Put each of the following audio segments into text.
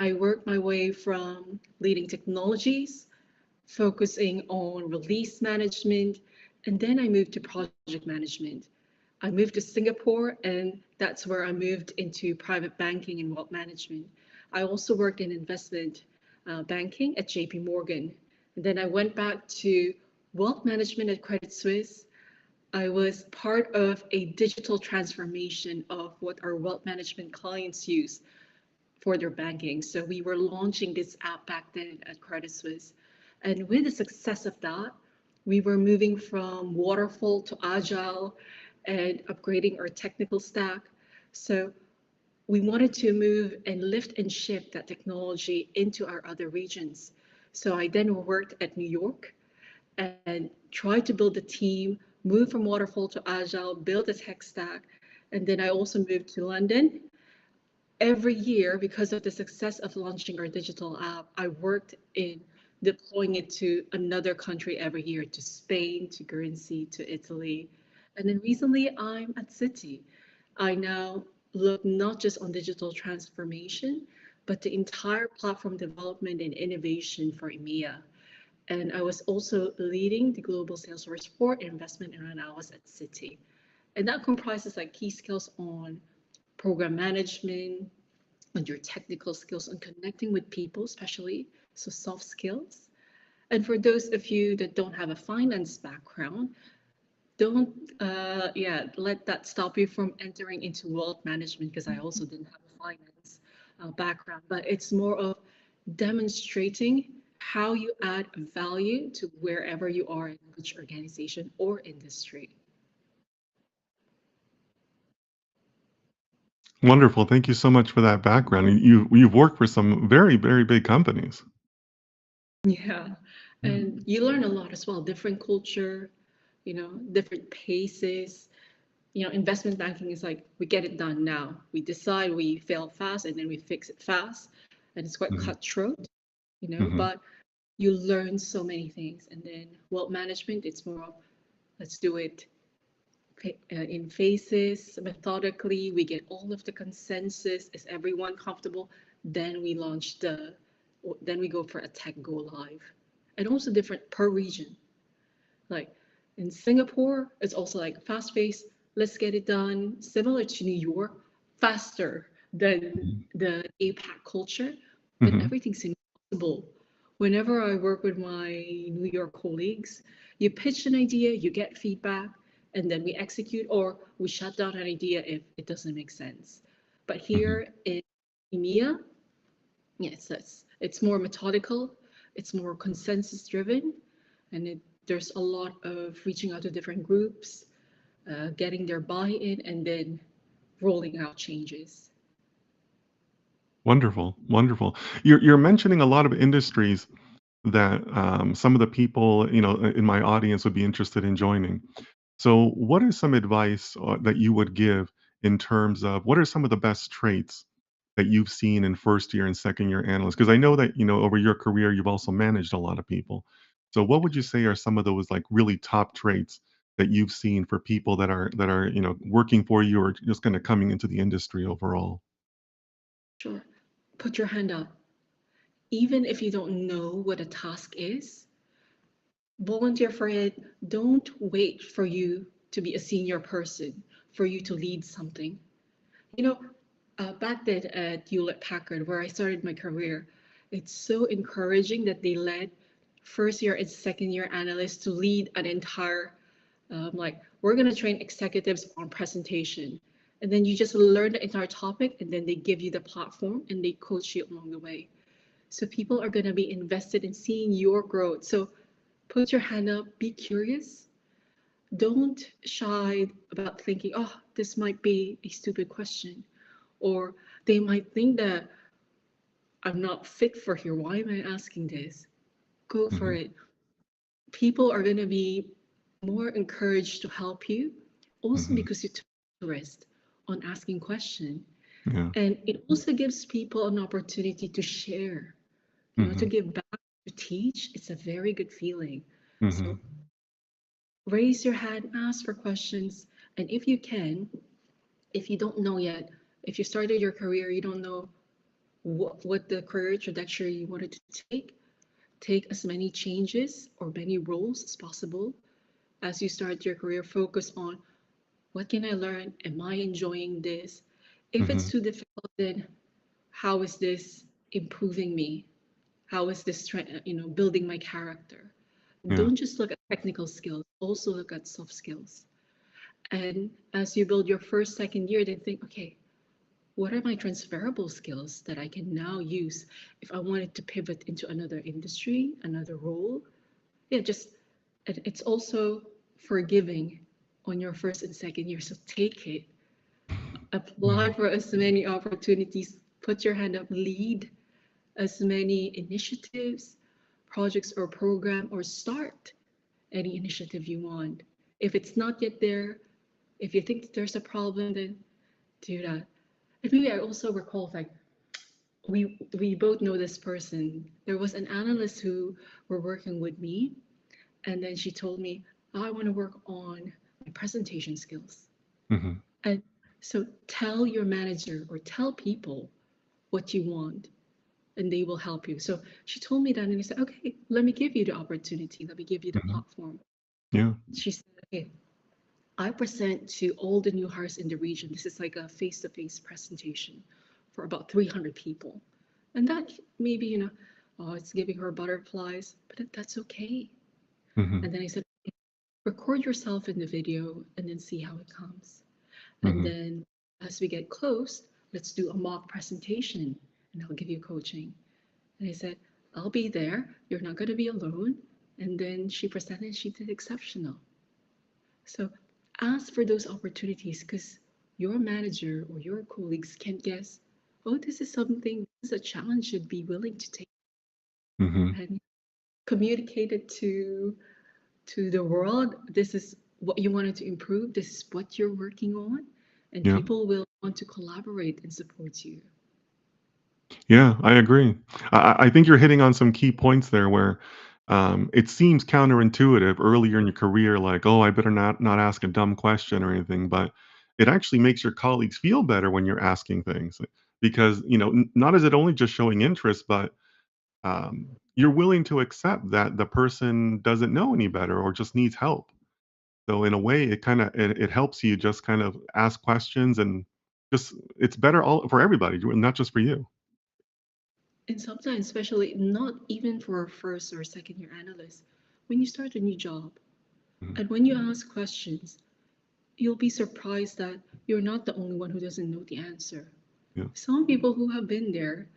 I worked my way from leading technologies, focusing on release management, and then I moved to project management. I moved to Singapore, and that's where I moved into private banking and wealth management. I also worked in investment banking at JP Morgan. And then I went back to wealth management at Credit Suisse. I was part of a digital transformation of what our wealth management clients use for their banking. So we were launching this app back then at Credit Suisse. And with the success of that, we were moving from waterfall to agile and upgrading our technical stack. So we wanted to move and lift and shift that technology into our other regions. So I then worked at New York and tried to build a team, move from waterfall to agile, build a tech stack. And then I also moved to London. Every year, because of the success of launching our digital app, I worked in deploying it to another country every year, to Spain, to Guernsey, to Italy. And then recently, I'm at Citi. I now look not just on digital transformation, but the entire platform development and innovation for EMEA. And I was also leading the global sales force for investment and analysis at Citi. And that comprises like key skills on program management, on your technical skills, on connecting with people, especially, so soft skills. And for those of you that don't have a finance background, don't let that stop you from entering into wealth management, because I also didn't have a finance background, but it's more of demonstrating how you add value to wherever you are in which organization or industry. Wonderful. Thank you so much for that background. And you've worked for some very, very big companies. Yeah, and you learn a lot as well, different culture, different paces. Investment banking is like we get it done now. We decide, we fail fast, and then we fix it fast, and it's quite Hmm. cutthroat, Hmm. but you learn so many things. And then wealth management, it's more of let's do it in phases, methodically. We get all of the consensus. Is everyone comfortable? Then we launch then we go for a tech go live. And also different per region. Like in Singapore, it's also like fast paced, let's get it done, similar to New York, faster than the APAC culture, but Hmm. everything's impossible. Whenever I work with my New York colleagues, you pitch an idea, you get feedback, and then we execute, or we shut down an idea if it doesn't make sense. But Hmm. here in EMEA, yes, it's more methodical, it's more consensus driven, and there's a lot of reaching out to different groups, getting their buy-in, and then rolling out changes. Wonderful, wonderful. You're mentioning a lot of industries that some of the people, in my audience would be interested in joining. So, what is some advice that you would give in terms of what are some of the best traits that you've seen in first year and second year analysts? Because I know that, over your career, you've also managed a lot of people. So, what would you say are some of those like really top traits that you've seen for people that are, working for you or just kind of coming into the industry overall? Sure. Put your hand up. Even if you don't know what a task is, volunteer for it. Don't wait for you to be a senior person, for you to lead something. You know, back then at Hewlett Packard, where I started my career, it's so encouraging that they let first year and second year analysts to lead an entire, like, we're going to train executives on presentation. And then you just learn the entire topic, and then they give you the platform and they coach you along the way. So people are going to be invested in seeing your growth. So put your hand up, be curious. Don't shy about thinking, oh, this might be a stupid question. Or they might think that I'm not fit for here. Why am I asking this? Go for Hmm. it. People are going to be more encouraged to help you, also Hmm. because you took interest on asking question. Yeah. And it also gives people an opportunity to share, to Hmm. give back, to teach. It's a very good feeling. Hmm. So raise your hand, ask for questions, and if you don't know yet, if you started your career, you don't know what the career trajectory you wanted to take as many changes or many roles as possible. As you start your career, focus on what can I learn? Am I enjoying this? If it's Hmm. too difficult, then how is this improving me? How is this building my character? Yeah. Don't just look at technical skills, also look at soft skills. And as you build your first, second year, then think, okay, what are my transferable skills that I can now use if I wanted to pivot into another industry, another role? Yeah, just it's also forgiving on your first and second year. So take it, apply Hmm. for as many opportunities, put your hand up, lead as many initiatives, projects or program, or start any initiative you want. If it's not yet there, if you think that there's a problem, then do that. And maybe I also recall like we both know this person. There was an analyst who were working with me, and then she told me, "Oh, I want to work on my presentation skills." Hmm. And so tell your manager or tell people what you want, and they will help you. So she told me that, and I said, "Okay, let me give you the opportunity. Let me give you the Hmm. platform." Yeah. She said, "Okay, I present to all the new hires in the region. This is like a face-to-face presentation for about 300 people." And that maybe, oh, it's giving her butterflies, but that's okay. Hmm. And then I said, record yourself in the video and then see how it comes. And Hmm. then as we get close, let's do a mock presentation and I'll give you coaching. And I said, I'll be there. You're not going to be alone. And then she presented, she did exceptional. So ask for those opportunities because your manager or your colleagues can guess, oh, this is something, this is a challenge should be willing to take Hmm. and communicate it to the world. This is what you wanted to improve. This is what you're working on. And Yeah. people will want to collaborate and support you. Yeah, I agree. I think you're hitting on some key points there where it seems counterintuitive earlier in your career, like, oh, I better not ask a dumb question or anything, but it actually makes your colleagues feel better when you're asking things because not is it only just showing interest, but you're willing to accept that the person doesn't know any better or just needs help. So in a way, it helps you just kind of ask questions and just it's better all for everybody, not just for you. And sometimes, especially not even for a first or second year analyst, when you start a new job Mhm. and when you ask questions, you'll be surprised that you're not the only one who doesn't know the answer. Yeah. Some people who have been there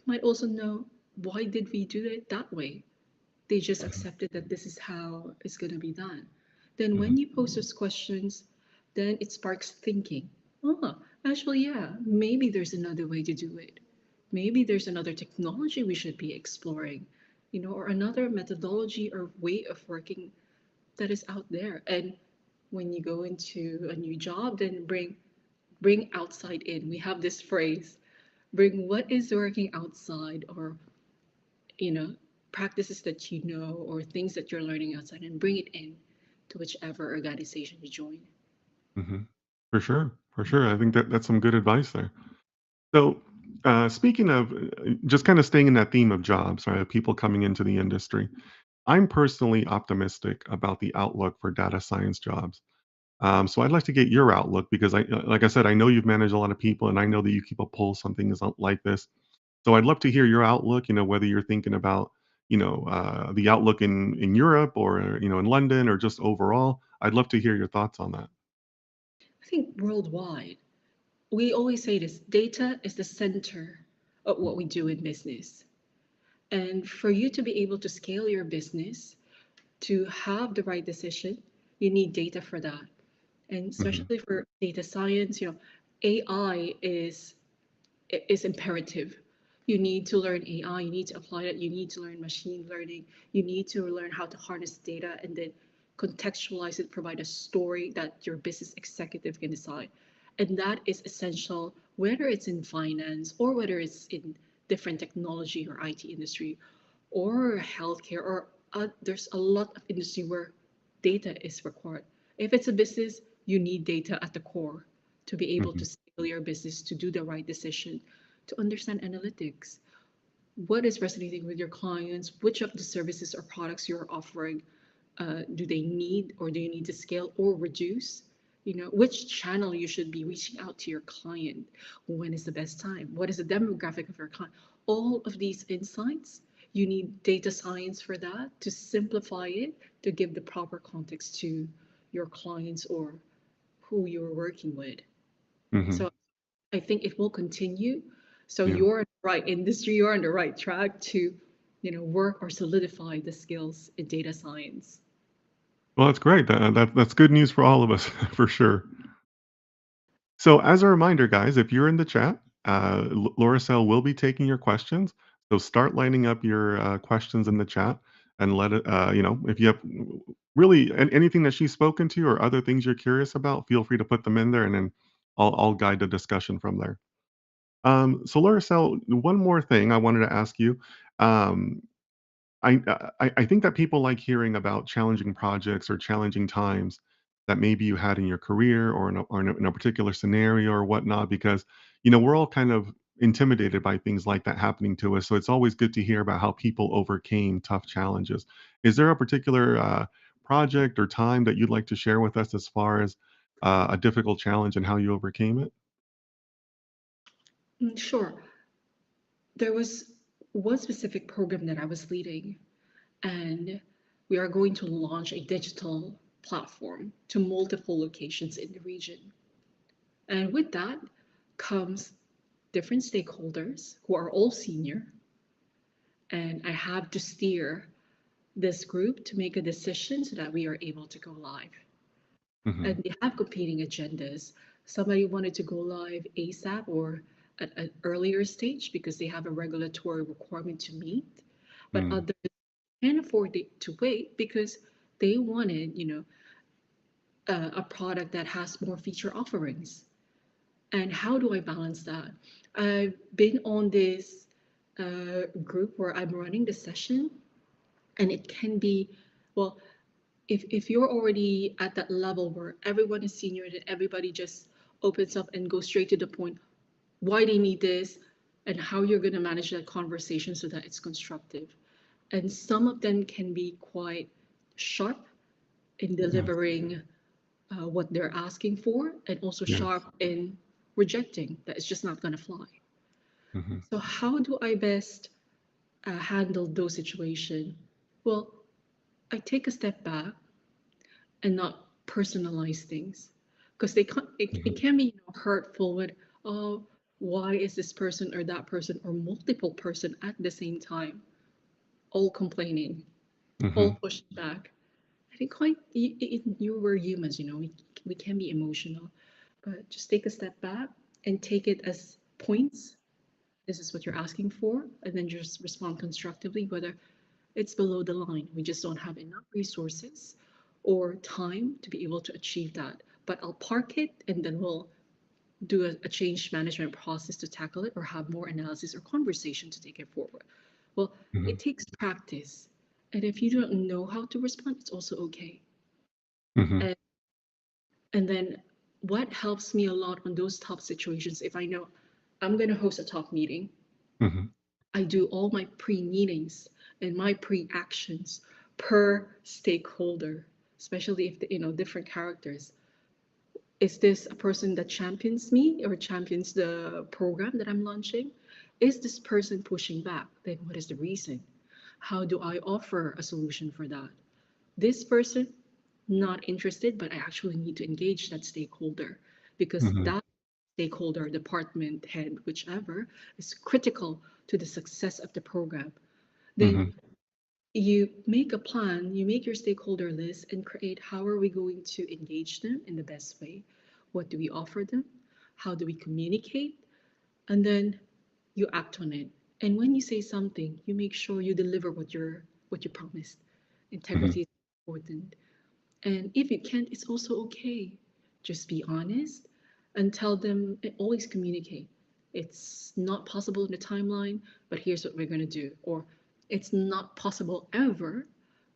might also know why did we do it that way? They just Mhm. accepted that this is how it's going to be done. Then when Mhm. you pose those questions, then it sparks thinking. Oh, actually, yeah, maybe there's another way to do it. Maybe there's another technology we should be exploring, or another methodology or way of working that is out there. And when you go into a new job, then bring outside in. We have this phrase, bring what is working outside or you know, practices that you know or things that you're learning outside and bring it in to whichever organization you join. Mhm. For sure, for sure. I think that's some good advice there. So, speaking of just kind of staying in that theme of jobs, right? Of people coming into the industry, I'm personally optimistic about the outlook for data science jobs. So I'd like to get your outlook because like I said, I know you've managed a lot of people, and I know that you keep a pulse on things like this. So I'd love to hear your outlook. Whether you're thinking about the outlook in Europe or in London or just overall. I'd love to hear your thoughts on that. I think worldwide, we always say this data is the center of what we do in business. And for you to be able to scale your business, to have the right decision, you need data for that. And Hmm. especially for data science, AI is imperative. You need to learn AI, you need to apply it, you need to learn machine learning, you need to learn how to harness data and then contextualize it, provide a story that your business executive can decide. And that is essential, whether it's in finance or whether it's in different technology or IT industry or healthcare or there's a lot of industry where data is required. If it's a business, you need data at the core to be able Hmm. to scale your business to do the right decision. to understand analytics. What is resonating with your clients? Which of the services or products you're offering do they need, or do you need to scale or reduce? Which channel you should be reaching out to your client? When is the best time? What is the demographic of your client? All of these insights, you need data science for that to simplify it, to give the proper context to your clients or who you're working with. Hmm. So I think it will continue. So Yeah. you're in the right industry, you're on the right track to, work or solidify the skills in data science. Well, that's great. That's good news for all of us, for sure. So, as a reminder, guys, if you're in the chat, Lauracel will be taking your questions. So, start lining up your questions in the chat and let it, if you have really anything that she's spoken to or other things you're curious about, feel free to put them in there, and then I'll guide the discussion from there. So, Lauracel, one more thing I wanted to ask you. Um, I think that people like hearing about challenging projects or challenging times that maybe you had in your career or in a particular scenario or whatnot, because we're all kind of intimidated by things like that happening to us. So it's always good to hear about how people overcame tough challenges. Is there a particular project or time that you'd like to share with us as far as a difficult challenge and how you overcame it? Sure. There was one specific program that I was leading, and we are going to launch a digital platform to multiple locations in the region. And with that comes different stakeholders who are all senior, and I have to steer this group to make a decision so that we are able to go live. Hmm. And they have competing agendas. Somebody wanted to go live ASAP or at an earlier stage because they have a regulatory requirement to meet, but Mm. others can't afford to wait because they wanted, a product that has more feature offerings. And how do I balance that? I've been on this group where I'm running the session, and it can be, well, if you're already at that level where everyone is senior and everybody just opens up and goes straight to the point, why they need this, and how you're going to manage that conversation so that it's constructive. And some of them can be quite sharp in Yes. delivering what they're asking for, and also Yes. sharp in rejecting that it's just not going to fly. Hmm. So how do I best handle those situations? Well, I take a step back and not personalize things, because it Hmm. can be, hurtful with, oh, why is this person or that person or multiple person at the same time all complaining, all Hmm. pushing back. I think quite you were humans, we can be emotional, but just take a step back and take it as points. This is what you're asking for, and then just respond constructively, whether it's below the line. We just don't have enough resources or time to be able to achieve that. But I'll park it, and then we'll do a change management process to tackle it, or have more analysis or conversation to take it forward. Well, Hmm. it takes practice. And if you don't know how to respond, it's also okay. Hmm. And, and then what helps me a lot on those tough situations, if I know I'm going to host a tough meeting, Hmm. I do all my pre-meetings and my pre-actions per stakeholder, especially if different characters. Is this a person that champions me or champions the program that I'm launching? Is this person pushing back? Then what is the reason? How do I offer a solution for that? This person, not interested, but I actually need to engage that stakeholder, because Hmm. that stakeholder, department head, whichever, is critical to the success of the program. Then Hmm. you make a plan, you make your stakeholder list and create how are we going to engage them in the best way? What do we offer them? How do we communicate? And then you act on it. And when you say something, you make sure you deliver what you promised. Hmm. Integrity is important. And if you can't, it's also okay. Just be honest and tell them, and always communicate. It's not possible in the timeline, but here's what we're going to do. Or it's not possible ever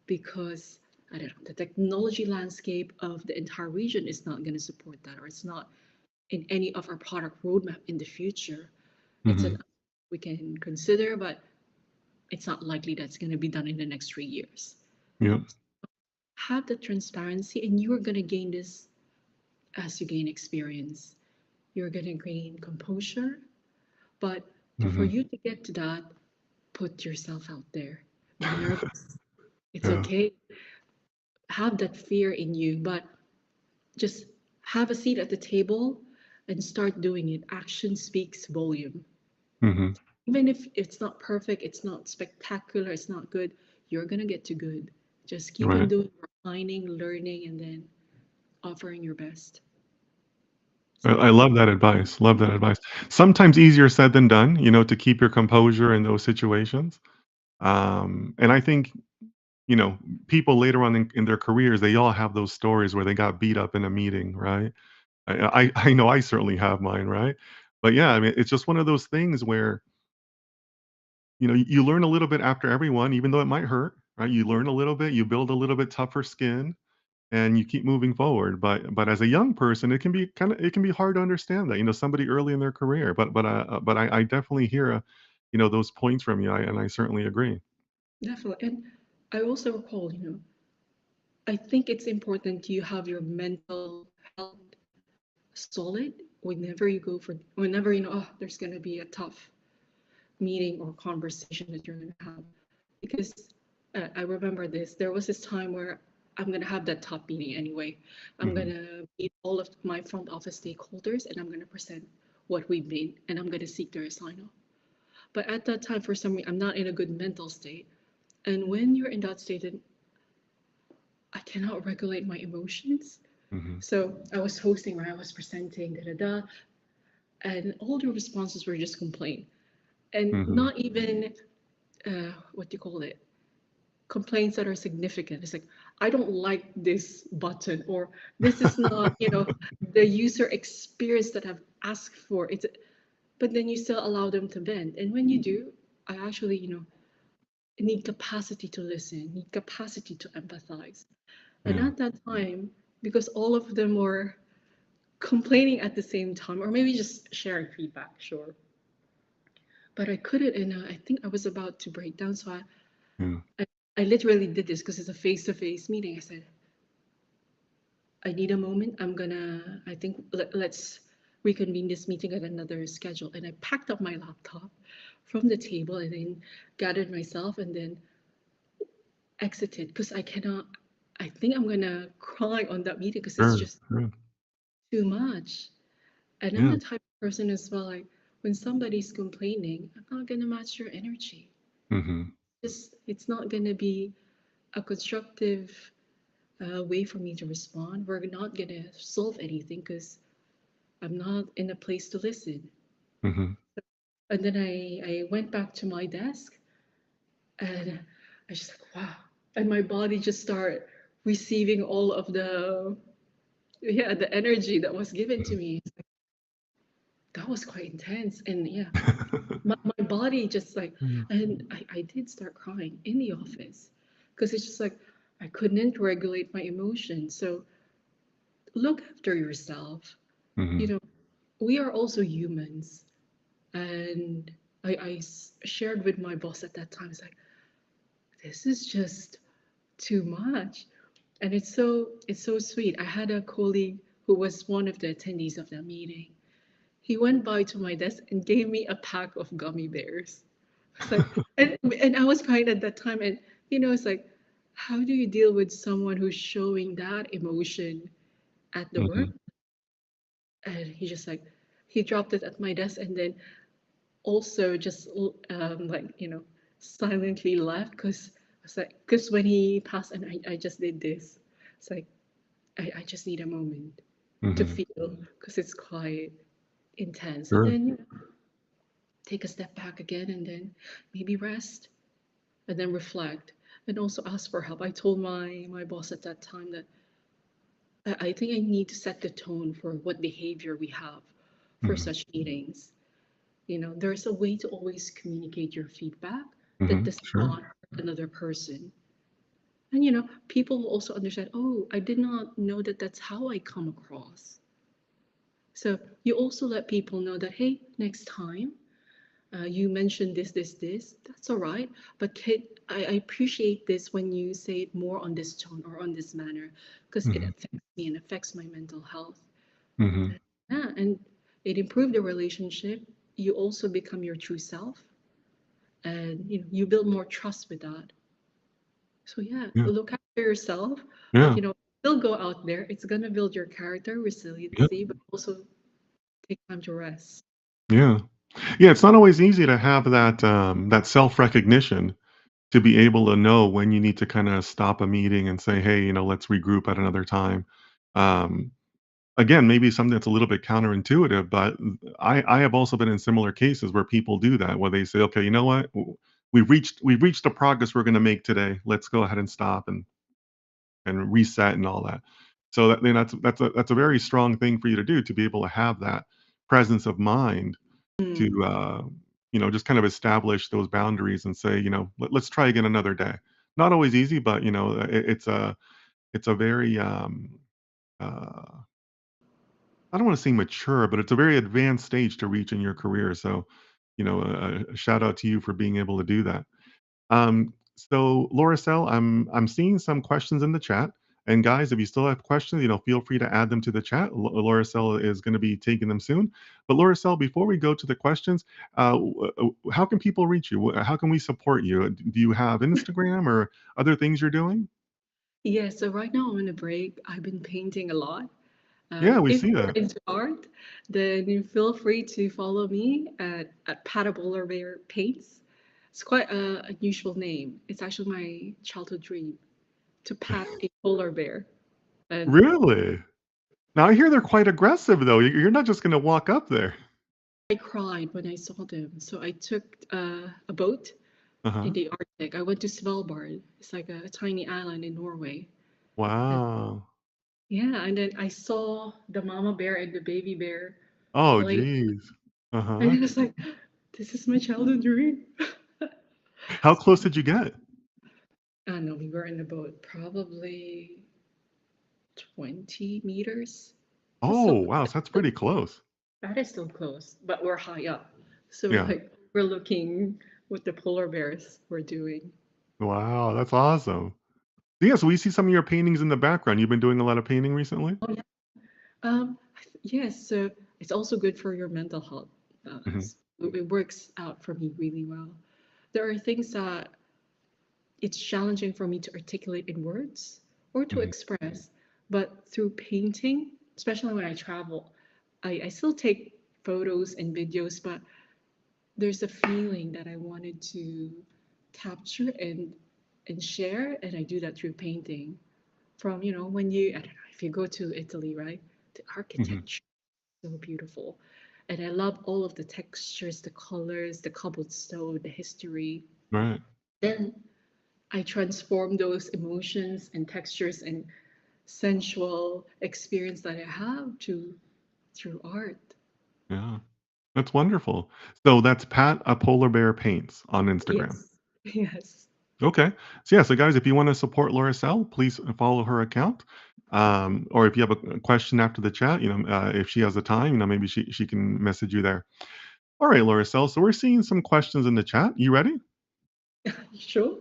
because, I don't know, the technology landscape of the entire region is not going to support that, or it's not in any of our product roadmap in the future. It's Hmm. an we can consider, but it's not likely that's going to be done in the next 3 years. Yep. Have the transparency, and you are going to gain this as you gain experience. You're going to gain composure, but for Hmm. you to get to that, put yourself out there. Be nervous. It's Yeah. okay. Have that fear in you, but just have a seat at the table and start doing it. Action speaks volume. Hmm. Even if it's not perfect, it's not spectacular, it's not good, you're going to get to good. Just keep on Right. doing, refining, learning, and then offering your best. I, So, I love that advice. Love that advice. Sometimes easier said than done, to keep your composure in those situations. And I think, you know, people later on in their careers, they all have those stories where they got beat up in a meeting, right? I know I certainly have mine, right? But yeah, I mean, it's just one of those things where, you learn a little bit after everyone, even though it might hurt, right? You learn a little bit, you build a little bit tougher skin, and you keep moving forward. But as a young person, it can be hard to understand that, somebody early in their career. But I definitely hear, those points from you, and I certainly agree. definitely. And I also recall, I think it's important you have your mental health solid whenever oh, there's going to be a tough meeting or conversation that you're going to have. Because I remember this. There was this time where I'm going to have that top meeting anyway. I'm going Hmm. to meet all of my front office stakeholders and I'm going to present what we made and I'm going to seek their sign off. But at that time, for some reason, I'm not in a good mental state. And when you're in that state, I cannot regulate my emotions. Hmm. So I was hosting where I was presenting, da da da, and all the responses were just complaint, and Hmm. not even what do you call it? Complaints that are significant. It's like, I don't like this button, or this is not, the user experience that I've asked for. But then you still allow them to vent. And when you do, I actually, need capacity to listen, need capacity to empathize. And Yeah. at that time, because all of them were complaining at the same time, or maybe just sharing feedback, sure. But I couldn't, and I think I was about to break down. So Yeah. I, I literally did this because it's a face-to-face meeting. I said, I need a moment. I think let's reconvene this meeting at another schedule. And I packed up my laptop from the table and then gathered myself and then exited because I think I'm gonna cry on that meeting because it's Sure. just Sure. too much. And I'm Yeah. the type of person as well, like when somebody's complaining, I'm not gonna match your energy. Hmm. It's not gonna be a constructive way for me to respond. We're not gonna solve anything because I'm not in a place to listen. Hmm. And then I went back to my desk and I just like, wow. And my body just started receiving all of the energy that was given to me. It's like, that was quite intense. And yeah, my body just like, Yeah. and I did start crying in the office because it's just like, I couldn't regulate my emotions. So look after yourself. You Hmm. know, we are also humans. And shared with my boss at that time, it's like, this is just too much. And it's so sweet. I had a colleague who was one of the attendees of that meeting. He went by to my desk and gave me a pack of gummy bears. It's like, and I was crying at that time. And it's like, how do you deal with someone who's showing that emotion at the work? Hmm. And he dropped it at my desk and then also just like silently left because when he passed and I just did this. It's like I just need a moment to Hmm. feel because it's quite intense and Sure. then take a step back again and then maybe rest and then reflect and also ask for help. I told my boss at that time that I think I need to set the tone for what behavior we have for Hmm. such meetings. There's a way to always communicate your feedback that Hmm. does Sure. not hurt another person. And people will also understand, oh, I did not know that that's how I come across. So you also let people know that, hey, next time, You mentioned this. That's all right. But I appreciate this when you say it more on this tone or on this manner, because it Hmm. affects me and affects my mental health. Hmm. Yeah, and it improved the relationship. You also become your true self, and you build more trust with that. So yeah, Yeah. look after yourself, but Yeah. still go out there. It's gonna build your character, Yeah. resiliency, but also take time to rest. Yeah. Yeah. It's not always easy to have that self recognition to be able to know when you need to kind of stop a meeting and say, hey, let's regroup at another time. Um, Again, maybe something that's a little bit counterintuitive, but I have also been in similar cases where people do that, where they say, okay, you know what, we've reached the progress we're going to make today. Let's go ahead and stop and reset and all that. So that's a very strong thing for you to do, to be able to have that presence of mind to Mm, just kind of establish those boundaries and say, let's try again another day. Not always easy, but it's a very uh, I don't want to say mature, but it's a very advanced stage to reach in your career. So, a shout out to you for being able to do that. So, Lauricel, I'm seeing some questions in the chat. And guys, if you still have questions, feel free to add them to the chat. Lauricel is going to be taking them soon. But Lauricel, before we go to the questions, how can people reach you? How can we support you? Do you have Instagram or other things you're doing? yeah, so right now I'm on a break. I've been painting a lot. Yeah, we If see you're that. into art, then you feel free to follow me at Patapolar Bear Paints. It's quite a unusual name. It's actually my childhood dream to pat a polar bear. And Really? Now I hear they're quite aggressive, though. You're not just going to walk up there. I cried when I saw them. So I took a boat Uh in huh. the Arctic. I went to Svalbard. It's like a tiny island in Norway. And Wow. yeah, and then I saw the mama bear and the baby bear Oh, playing. geez. Uh And huh. I was like, this is my childhood dream. How close did you get? I know we were in the boat probably 20 meters. That's Oh, still, wow. So that's pretty close. that is still close, but we're high up. So Yeah. like we're looking what the polar bears were doing. Wow. That's awesome. Yeah. So we see some of your paintings in the background. You've been doing a lot of painting recently? Oh yeah. Yes, so it's also good for your mental health. Hmm. It works out for me really well. There are things that it's challenging for me to articulate in words or to Hmm. express, but through painting, especially when I travel, I still take photos and videos, but there's a feeling that I wanted to capture and share, and I do that through painting. From when I don't know if you go to Italy, right? The Hmm. architecture is so beautiful, and I love all of the textures, the colors, the cobblestone, the history. Right. Then I transform those emotions and textures and sensual experience that I have to through art. Yeah. That's wonderful. So that's Pat a Polar Bear Paints on Instagram. Yes, yes. Okay. So yeah, so guys, if you want to support Laura Sell, please follow her account. Or if you have a question after the chat, if she has the time, maybe she can message you there. All right, Laura Sell. So we're seeing some questions in the chat. You ready? Sure.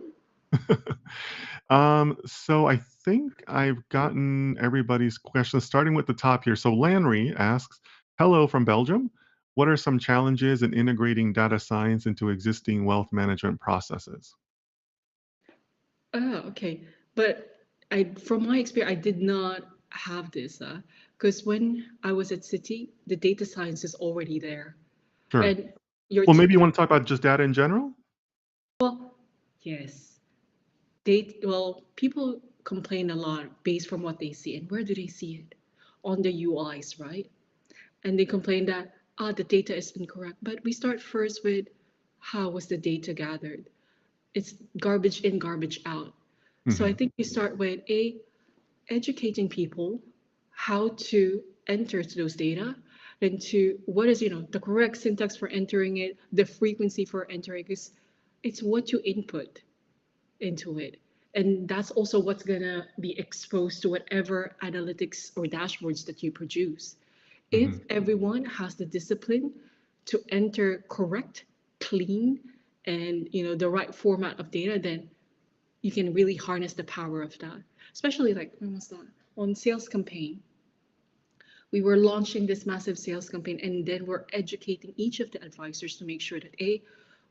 So I think I've gotten everybody's questions, starting with the top here. So Lanry asks, "Hello from Belgium. What are some challenges in integrating data science into existing wealth management processes?" Oh, okay. But from my experience, I did not have this, because when I was at City, the data science is already there, Sure. and your Well, maybe you your want to talk about just data in general. well, yes, people complain a lot based from what they see, and where do they see it? On the UIs, right? And they complain that the data is incorrect. But we start first with how was the data gathered? It's garbage in, garbage out. So I Hmm. think you start with educating people how to enter those data and to what is the correct syntax for entering it, the frequency for entering, because it's what you input into it, and that's also what's gonna be exposed to whatever analytics or dashboards that you produce. If Hmm. everyone has the discipline to enter correct, clean and the right format of data, then you can really harness the power of that. Especially like when was that? On sales campaign. We were launching this massive sales campaign, and then we're educating each of the advisors to make sure that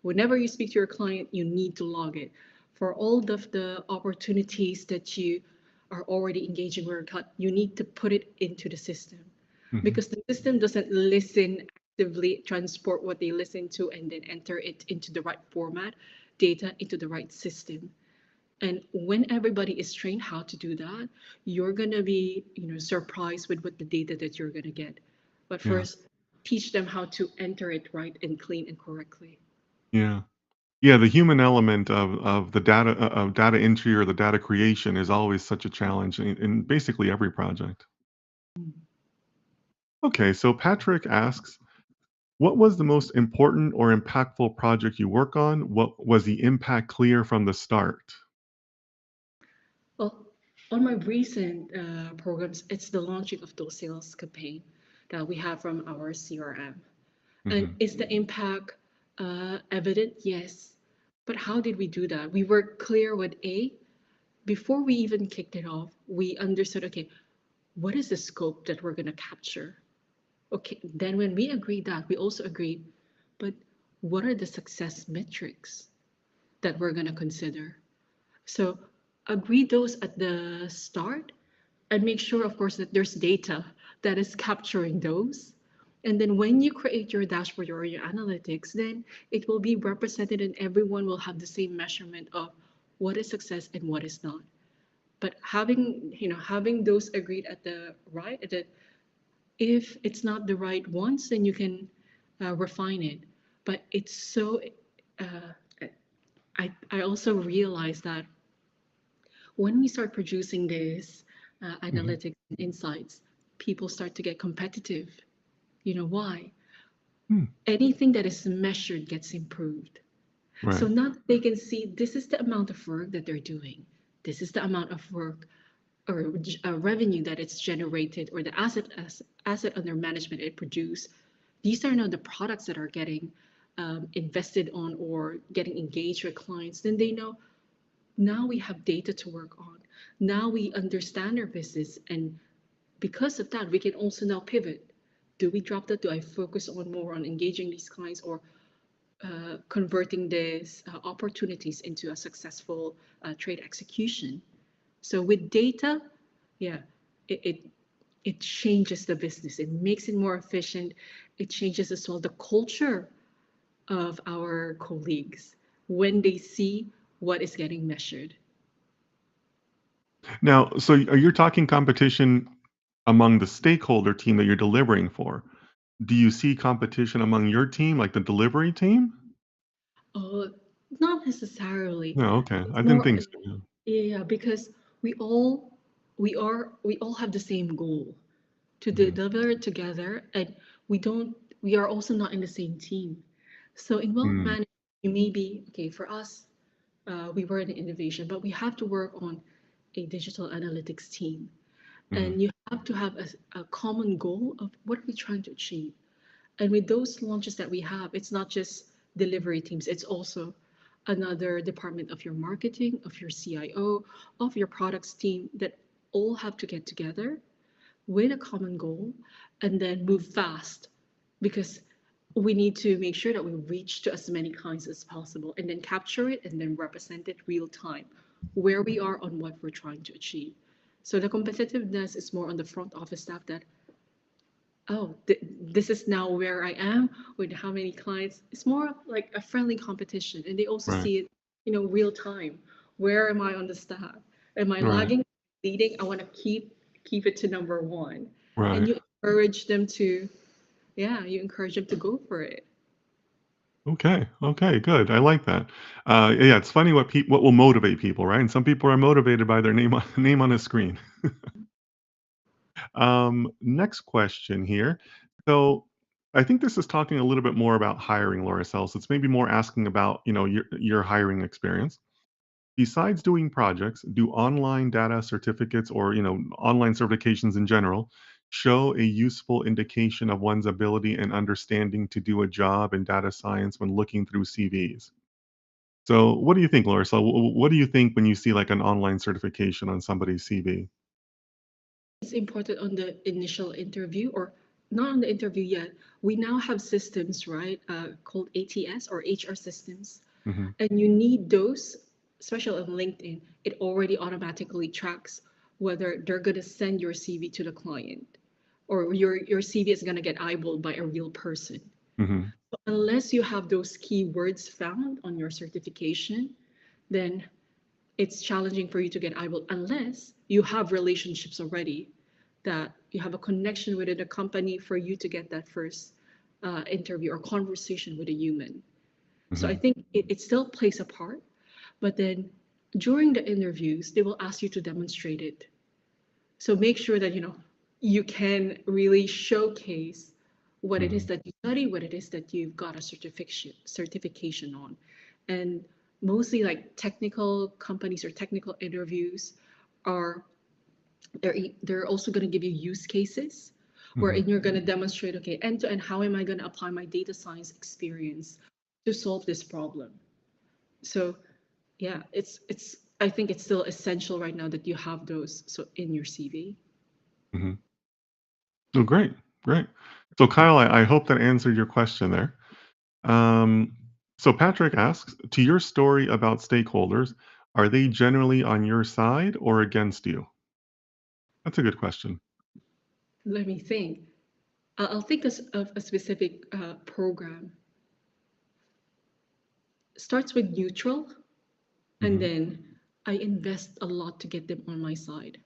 whenever you speak to your client, you need to log it. For all of the opportunities that you are already engaging with your client, you need to put it into the system, Hmm. because the system doesn't listen actively, transport what they listen to, and then enter it into the right format, data into the right system. And when everybody is trained how to do that, you're gonna be, surprised with what the data that you're gonna get. But Yeah. first, teach them how to enter it right and clean and correctly. Yeah. Yeah, the human element of the data of data entry or the data creation is always such a challenge in basically every project. Okay, so Patrick asks, what was the most important or impactful project you work on? What was the impact clear from the start? Well, on my recent programs, it's the launching of those sales campaign that we have from our CRM. And Hmm. is the impact evident? Yes. But how did we do that? We were clear with before we even kicked it off, we understood, okay, what is the scope that we're going to capture? Okay, then when we agreed that, we also agreed, but what are the success metrics that we're going to consider? So agree those at the start and make sure, of course, that there's data that is capturing those. And then when you create your dashboard or your analytics, then it will be represented and everyone will have the same measurement of what is success and what is not. But having those agreed at the right, at the if it's not the right ones, then you can refine it. But it's so, uh, I also realized that when we start producing this Hmm. analytics and insights, people start to get competitive. You know why? Hmm. Anything that is measured gets improved. So Right. now they can see this is the amount of work that they're doing. This is the amount of work or revenue that it's generated, or the asset under management it produced. These are now the products that are getting invested on or getting engaged with clients. Then they know now we have data to work on. Now we understand our business, and because of that, we can also now pivot. Do we drop that? Do I focus on more on engaging these clients, or converting these opportunities into a successful trade execution? So with data, yeah, it, it it changes the business. It makes it more efficient. It changes as well the culture of our colleagues when they see what is getting measured. Now, so you're talking competition among the stakeholder team that you're delivering for. Do you see competition among your team, like the delivery team? Oh, not necessarily. No, okay. It's I didn't more, think so. yeah, because we all have the same goal to Mhm. deliver it together, and we don't we are also not in the same team. So in wealth Mm, management, you may be okay for us. We were in innovation, but we have to work on a digital analytics team, mhm, and you have to have a common goal of what are we trying to achieve. And with those launches that we have, it's not just delivery teams, it's also another department of your marketing, of your CIO, of your products team that all have to get together with a common goal and then move fast, because we need to make sure that we reach to as many clients as possible and then capture it and then represent it real time where we are on what we're trying to achieve. So the competitiveness is more on the front office staff that, oh, this is now where I am with how many clients. It's more of like a friendly competition, and they also right, see it, real time. Where am I on the stack? Am I right, lagging, leading? I want to keep it to number one, and right. you encourage them to go for it. Okay, okay, good. I like that. Yeah, it's funny what will motivate people, right? And some people are motivated by their name on name on a screen. Next question here. So I think this is talking a little bit more about hiring, Laura Sell. So it's maybe more asking about, your hiring experience. Besides doing projects, do online data certificates or, online certifications in general show a useful indication of one's ability and understanding to do a job in data science when looking through CVs? So, what do you think, Laura? So, what do you think when you see like an online certification on somebody's CV? It's important on the initial interview, or not on the interview yet. We now have systems, right, called ATS or HR systems. Hmm. And you need those, especially on LinkedIn. It already automatically tracks whether they're going to send your CV to the client or your CV is going to get eyeballed by a real person. Hmm. But unless you have those keywords found on your certification, then it's challenging for you to get eyeballed unless you have relationships already, that you have a connection within a company for you to get that first interview or conversation with a human. So I Hmm. think it still plays a part, but then during the interviews, they will ask you to demonstrate it. So make sure that you can really showcase what it is Hmm. that you study, what it is that you've got a certification on. And mostly like technical companies or technical interviews are they're also going to give you use cases Hmm. wherein you're going to demonstrate, okay, end to end, how am I going to apply my data science experience to solve this problem? So yeah, it's I think it's still essential right now that you have those so in your CV. Hmm. Oh, great, great. So, Kyle, I hope that answered your question there. Um, so, Patrick asks, to your story about stakeholders, are they generally on your side or against you? That's a good question. Let me think. I'll think of a specific program. Starts with neutral, and Hmm. then I invest a lot to get them on my side.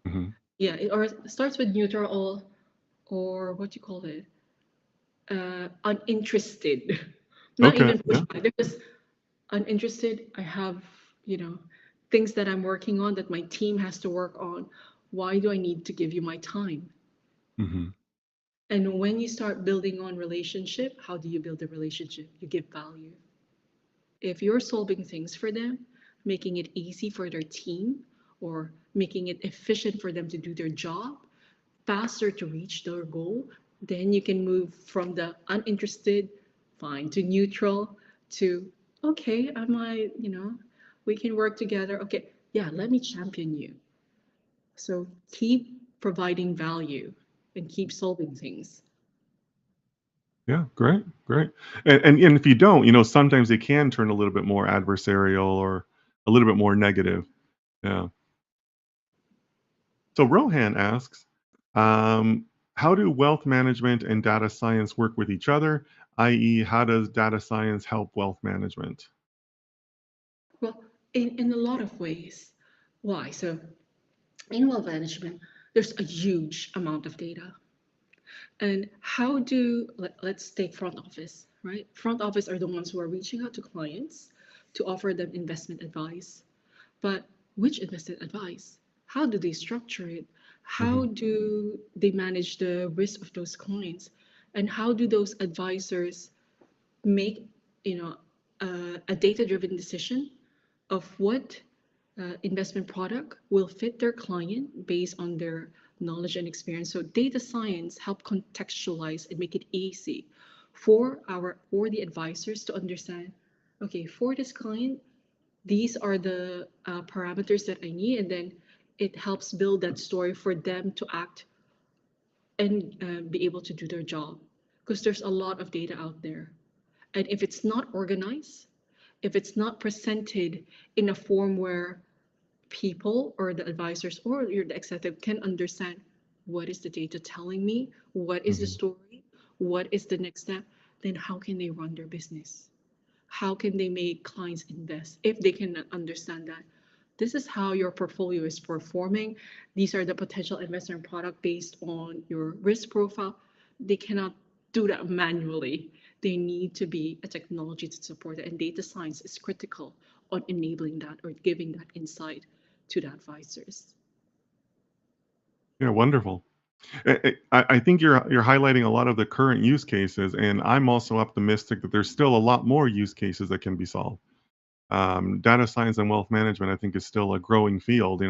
Hmm. Yeah, or it starts with neutral or what you call it, uninterested. Not Okay. even Yeah. pushback. They're just uninterested. I have, you know, things that I'm working on that my team has to work on. Why do I need to give you my time? Hmm. And when you start building on relationship, how do you build a relationship? You give value. If you're solving things for them, making it easy for their team or making it efficient for them to do their job, faster to reach their goal, then you can move from the uninterested, fine, to neutral, to okay, I might, we can work together. Okay, yeah, let me champion you. So keep providing value and keep solving things. Yeah. Great. Great. And if you don't, sometimes it can turn a little bit more adversarial or a little bit more negative. Yeah. So Rohan asks, how do wealth management and data science work with each other? I.e., how does data science help wealth management? Well, in a lot of ways. Why? So in wealth management, there's a huge amount of data. And how do, let's take front office, right? Front office are the ones who are reaching out to clients to offer them investment advice. But which investment advice? How do they structure it? How Hmm. do they manage the risk of those clients? And how do those advisors make, you know, a data-driven decision of what investment product will fit their client based on their knowledge and experience. So data science help contextualize and make it easy for the advisors to understand, okay, for this client, these are the parameters that I need, and then it helps build that story for them to act and be able to do their job. Because there's a lot of data out there. And if it's not organized, if it's not presented in a form where people or the advisors or the executive can understand what is the data telling me, what is the Hmm. story, what is the next step, then how can they run their business? How can they make clients invest if they can understand that? This is how your portfolio is performing. These are the potential investment product based on your risk profile. They cannot do that manually. They need to be a technology to support it, and data science is critical on enabling that or giving that insight to the advisors. Yeah, wonderful. I think you're highlighting a lot of the current use cases, and I'm also optimistic that there's still a lot more use cases that can be solved. Data science and wealth management, I think, is still a growing field.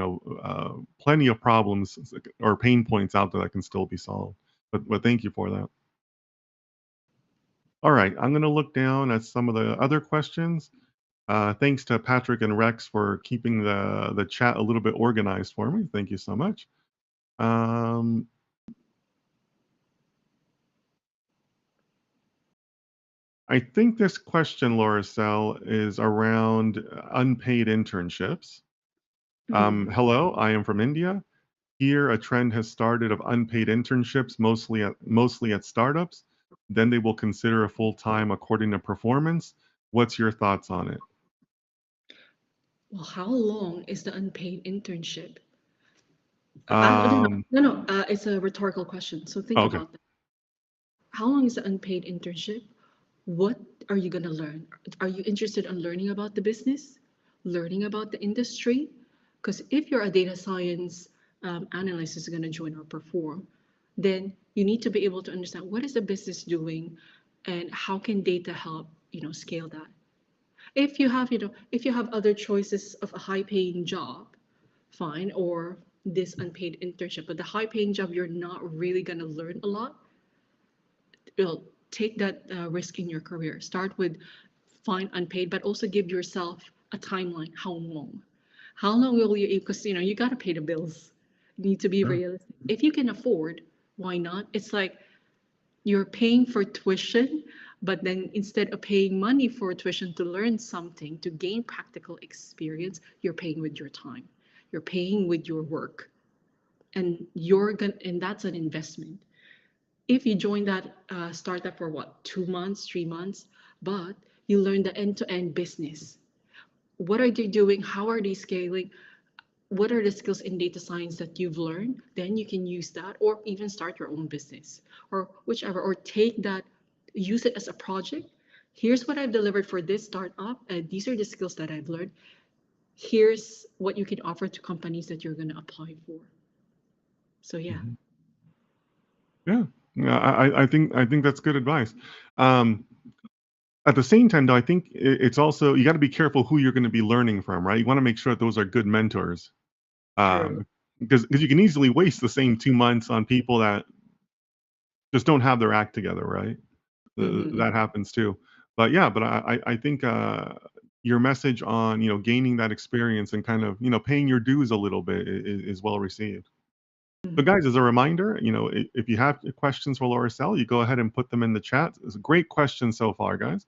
Plenty of problems or pain points out there that can still be solved. But thank you for that. All right, I'm going to look down at some of the other questions. Thanks to Patrick and Rex for keeping the chat a little bit organized for me. Thank you so much. I think this question, Laura Sell, is around unpaid internships. Hello, I am from India. Here, a trend has started of unpaid internships, mostly at startups. Then they will consider a full-time according to performance. What's your thoughts on it? Well, how long is the unpaid internship? Um, No, it's a rhetorical question. So think okay. about that. How long is the unpaid internship? What are you going to learn? Are you interested in learning about the business, learning about the industry? Because if you're a data science analyst who's going to join or perform, then you need to be able to understand what is the business doing and how can data help, scale that. If you have other choices of a high paying job, fine, or this unpaid internship, but the high paying job, you're not really going to learn a lot. Well, take that risk in your career. Start with find unpaid, but also give yourself a timeline. How long? How long will you? Because you got to pay the bills. You need to be Sure. realistic. If you can afford, why not? It's like you're paying for tuition, but then instead of paying money for tuition to learn something, to gain practical experience, you're paying with your time. You're paying with your work, and that's an investment. If you join that startup for what, 2 months, 3 months, but you learn the end-to-end business. What are they doing? How are they scaling? What are the skills in data science that you've learned? Then you can use that, or even start your own business, or whichever, or take that, use it as a project. Here's what I've delivered for this startup, and these are the skills that I've learned. Here's what you can offer to companies that you're going to apply for. So yeah. Mhm. Yeah, yeah. I think that's good advice. Um, at the same time, though, I think it's also you got to be careful who you're going to be learning from, right? You want to make sure that those are good mentors, True. because you can easily waste the same 2 months on people that just don't have their act together, right? Mm-hmm. That happens too. But yeah, but I think your message on gaining that experience and kind of paying your dues a little bit is well received. So, Mm-hmm. guys, as a reminder, if you have questions for Laura Sell, you go ahead and put them in the chat. It's a great question so far, guys.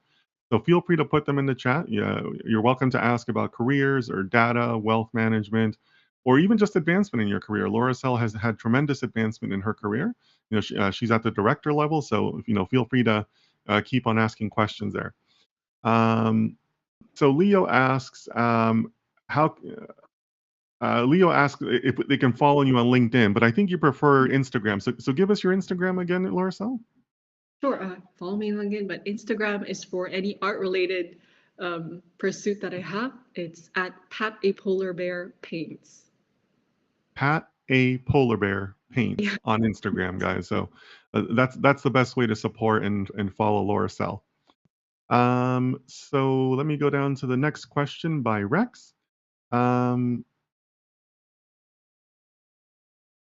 So feel free to put them in the chat. Yeah, you're welcome to ask about careers or data, wealth management, or even just advancement in your career. Laura Sell has had tremendous advancement in her career. She's at the director level, so feel free to keep on asking questions there. Um, so how Leo asks if they can follow you on LinkedIn, but I think you prefer Instagram. So give us your Instagram again, Laura Sell. Sure, follow me on LinkedIn, but Instagram is for any art-related pursuit that I have. It's at Pat a Polar Bear Paints. Pat a Polar Bear Yeah. Paints on Instagram, guys. So that's the best way to support and follow Laura Sell. So let me go down to the next question by Rex. Um,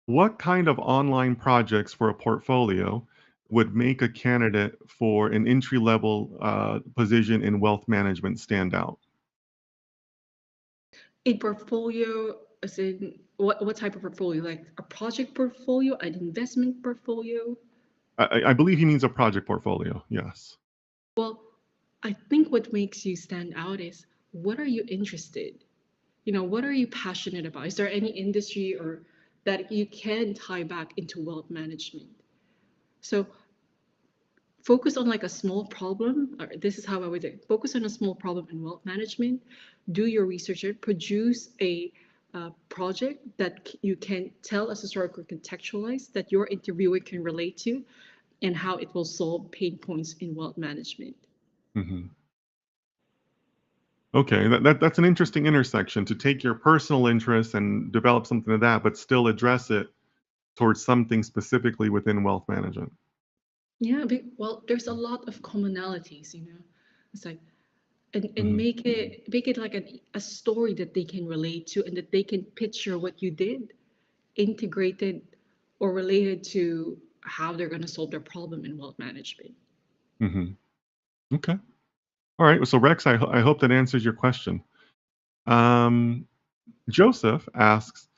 what kind of online projects for a portfolio would make a candidate for an entry-level position in wealth management stand out? A portfolio, as in what type of portfolio? Like a project portfolio, an investment portfolio? I believe he means a project portfolio. Yes. Well, I think what makes you stand out is what are you interested? What are you passionate about? Is there any industry or that you can tie back into wealth management? So focus on like a small problem, or this is how I would say, focus on a small problem in wealth management, do your research, produce a project that you can tell as a story or contextualize that your interviewer can relate to and how it will solve pain points in wealth management. Hmm. Okay, that's an interesting intersection to take your personal interests and develop something of that, but still address it towards something specifically within wealth management. Yeah, well, there's a lot of commonalities. It's like and Hmm. make it like a story that they can relate to and that they can picture what you did, integrated or related to how they're going to solve their problem in wealth management. Hmm. Okay. All right. So Rex, I hope that answers your question. Um, Joseph asks,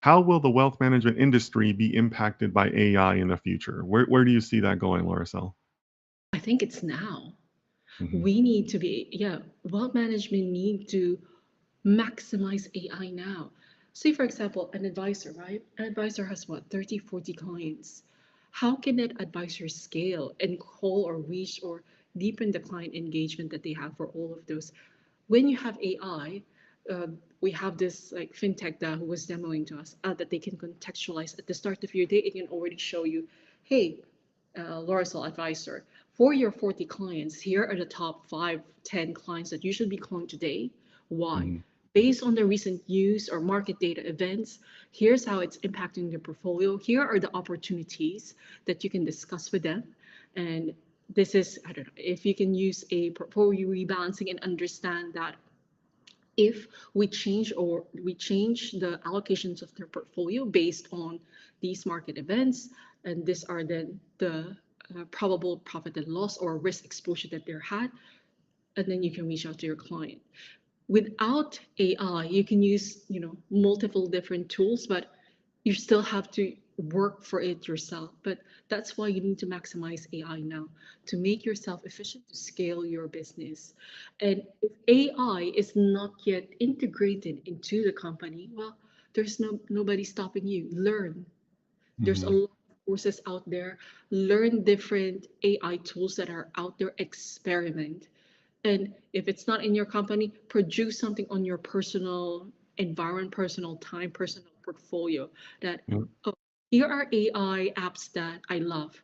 how will the wealth management industry be impacted by AI in the future? Where do you see that going, Lauracel? I think it's now. Hmm. We need to be, yeah, wealth management need to maximize AI now. Say, for example, an advisor, right? An advisor has what, 30, 40 clients. How can that advisor scale and call or reach or deepen the client engagement that they have for all of those? When you have AI, uh, we have this like fintech that who was demoing to us that they can contextualize at the start of your day. It can already show you, hey, Lorasol advisor, for your 40 clients, here are the top 5, 10 clients that you should be calling today. Why? Hmm. Based on the recent news or market data events, here's how it's impacting their portfolio. Here are the opportunities that you can discuss with them. And this is, I don't know, if you can use a portfolio rebalancing and understand that if we change the allocations of their portfolio based on these market events, and these are then the probable profit and loss or risk exposure that they're had, and then you can reach out to your client. Without AI, you can use, multiple different tools, but you still have to work for it yourself. But that's why you need to maximize AI now to make yourself efficient to scale your business. And if AI is not yet integrated into the company, well, there's nobody stopping you. Learn. There's a Hmm. lot of courses out there. Learn different AI tools that are out there. Experiment. And if it's not in your company, produce something on your personal environment, personal time, personal portfolio that, Yeah. oh, here are AI apps that I love.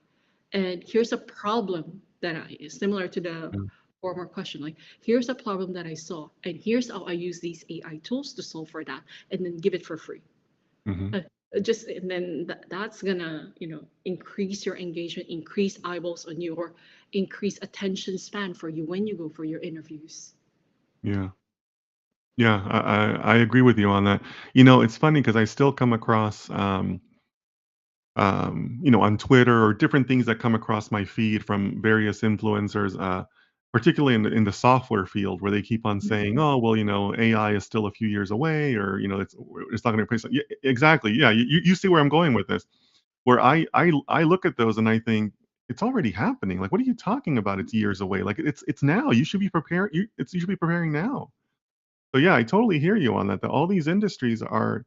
And here's a problem that similar to the Yeah. former question, like, here's a problem that I saw, and here's how I use these AI tools to solve for that, and then give it for free. Hmm. Uh, just and then that's gonna increase your engagement, increase eyeballs on you, or increase attention span for you when you go for your interviews. Yeah. Yeah. I agree with you on that. It's funny because I still come across on Twitter or different things that come across my feed from various influencers, particularly in the software field, where they keep on saying, Mhm. "Oh, well, AI is still a few years away," or it's not going to replace. Yeah, exactly. Yeah, you see where I'm going with this. Where I look at those and I think it's already happening. Like, what are you talking about? It's years away. Like, it's now. You should be preparing. You should be preparing now. So yeah, I totally hear you on that. That all these industries are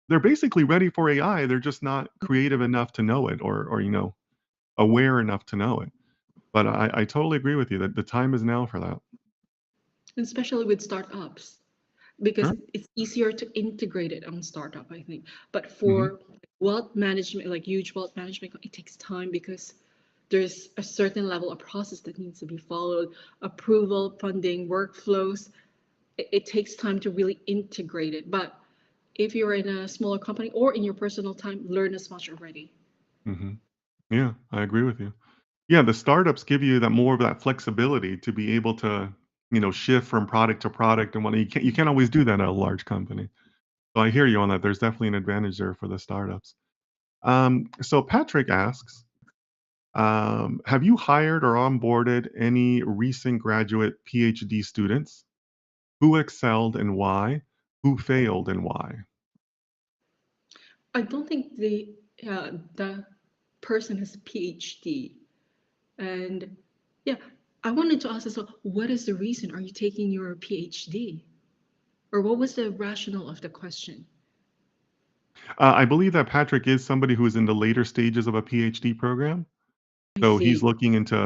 they're basically ready for AI. They're just not creative enough to know it, or aware enough to know it. But I totally agree with you that the time is now for that. Especially with startups, because Sure. it's easier to integrate it on startup, I think. But Hmm. for wealth management, like huge wealth management, it takes time because there's a certain level of process that needs to be followed, approval, funding, workflows. It takes time to really integrate it. But if you're in a smaller company or in your personal time, learn as much already. Hmm. Yeah, I agree with you. Yeah, the startups give you that more of that flexibility to be able to shift from product to product and what you can't always do that at a large company. So I hear you on that. There's definitely an advantage there for the startups. So Patrick asks, have you hired or onboarded any recent graduate PhD students? Who excelled and why? Who failed and why? I don't think the person has a PhD. And yeah, I wanted to ask as well, what is the reason are you taking your PhD? Or what was the rationale of the question? I believe that Patrick is somebody who is in the later stages of a PhD program. I So he's see. looking into,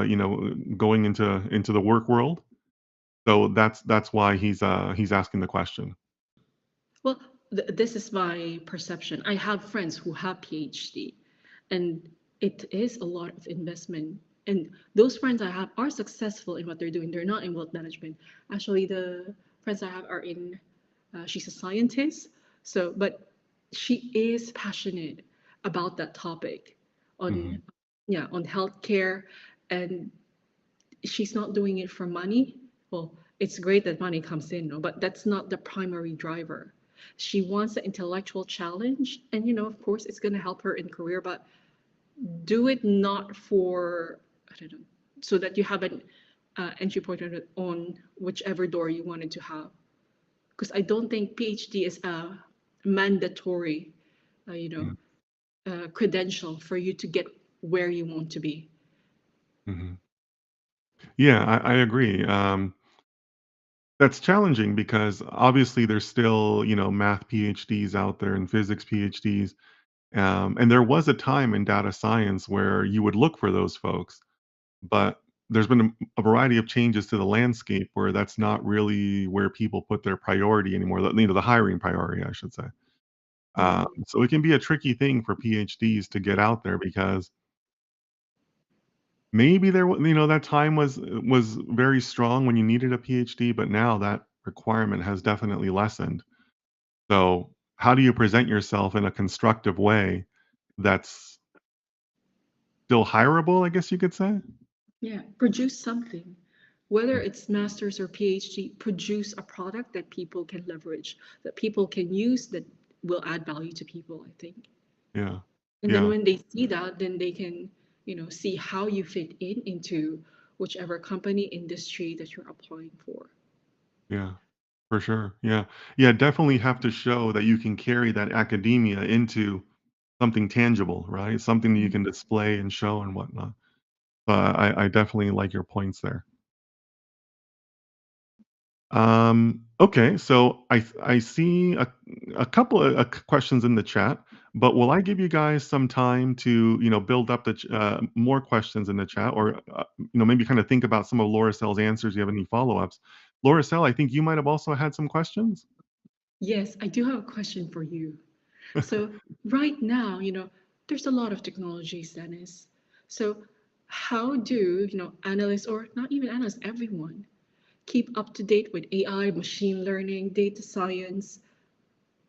going into the work world. So that's why he's asking the question. Well, this is my perception. I have friends who have PhD, and it is a lot of investment. And those friends I have are successful in what they're doing. They're not in wealth management. Actually, the friends I have are in. She's a scientist, so but she is passionate about that topic, Hmm. on on healthcare, and she's not doing it for money. Well, it's great that money comes in, no, but that's not the primary driver. She wants an intellectual challenge, and of course, it's going to help her in career, but do it not for, I don't know, so that you have an entry point on whichever door you wanted to have. Because I don't think PhD is a mandatory, uh, you know, Mm, credential for you to get where you want to be. mhm. Yeah, I agree. That's challenging because obviously there's still, math PhDs out there and physics PhDs. And there was a time in data science where you would look for those folks, but there's been a variety of changes to the landscape where that's not really where people put their priority anymore. The hiring priority, I should say. Mhm. So it can be a tricky thing for PhDs to get out there because maybe that time was very strong when you needed a PhD, but now that requirement has definitely lessened. So how do you present yourself in a constructive way that's still hireable, I guess you could say? Yeah, produce something. Whether it's master's or PhD, produce a product that people can leverage, that people can use, that will add value to people, I think. Yeah. And then Yeah. when they see that, then they can, see how you fit into whichever company, industry that you're applying for. Yeah. For sure. Yeah. Yeah, definitely have to show that you can carry that academia into something tangible, right? Something that you can display and show and whatnot. But I definitely like your points there. Okay, so I see a couple of questions in the chat, but will I give you guys some time to build up more questions in the chat, or maybe kind of think about some of Laura Cell's answers? You have any follow ups? Laura Cell, I think you might have also had some questions. Yes, I do have a question for you. So right now, there's a lot of technologies, Dennis. So how do, analysts, or not even analysts, everyone keep up to date with AI, machine learning, data science?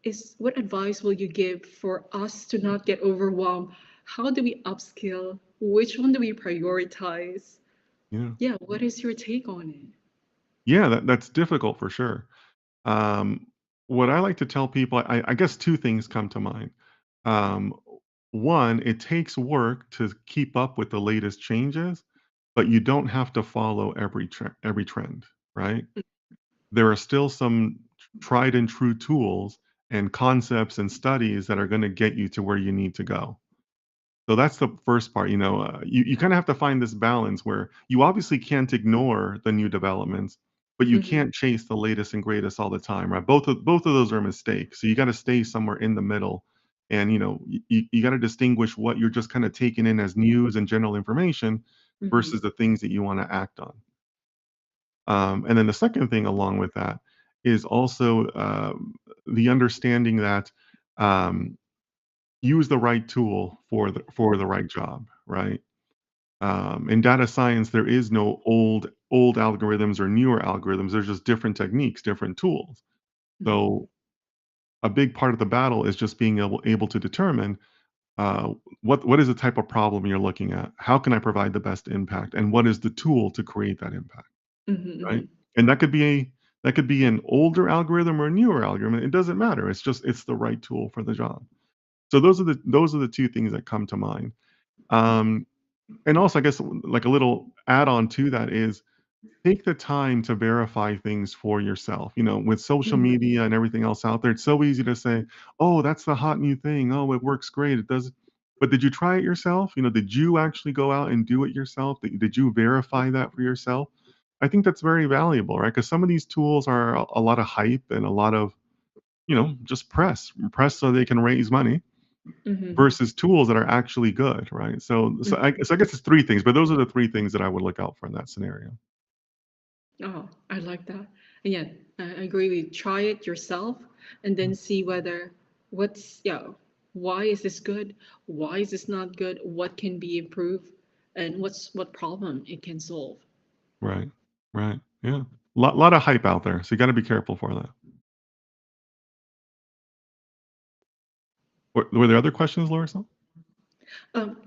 Is what advice will you give for us to not get overwhelmed? How do we upskill? Which one do we prioritize? Yeah, Yeah, what is your take on it? yeah, that's difficult for sure. Um, what I like to tell people, I guess two things come to mind. Um, One, it takes work to keep up with the latest changes, but you don't have to follow every trend, right? There are still some tried and true tools and concepts and studies that are going to get you to where you need to go. So that's the first part. You kind of have to find this balance where you obviously can't ignore the new developments, but you Mm-hmm, can't chase the latest and greatest all the time, right? Both of those are mistakes. So you got to stay somewhere in the middle, and you got to distinguish what you're just kind of taking in as news and general information mm-hmm, versus the things that you want to act on. And then the second thing along with that is also the understanding that um, use the right tool for the right job, right? In data science, there is no old algorithms or newer algorithms. There's just different techniques, different tools. mm-hmm, So a big part of the battle is just being able to determine uh, what is the type of problem you're looking at. How can I provide the best impact, and what is the tool to create that impact, right? mm-hmm, And that could be an older algorithm or a newer algorithm. It doesn't matter. It's the right tool for the job. So those are the two things that come to mind. Um, and also, I guess, like a little add-on to that is take the time to verify things for yourself. With social mm-hmm, media and everything else out there, it's so easy to say, "Oh, that's the hot new thing. Oh, it works great. It does." But did you try it yourself? Did you actually go out and do it yourself? Did you verify that for yourself? I think that's very valuable, right? Because some of these tools are a lot of hype and a lot of, just press so they can raise money mm-hmm, versus tools that are actually good, right? So I guess it's three things, but those are the three things that I would look out for in that scenario. Oh, I like that. And yeah, I agree with try it yourself and then see whether why is this good? Why is this not good? What can be improved? And what problem it can solve. Right. Right. Yeah. Lot of hype out there, so you gotta be careful for that. Were there other questions, Larissa?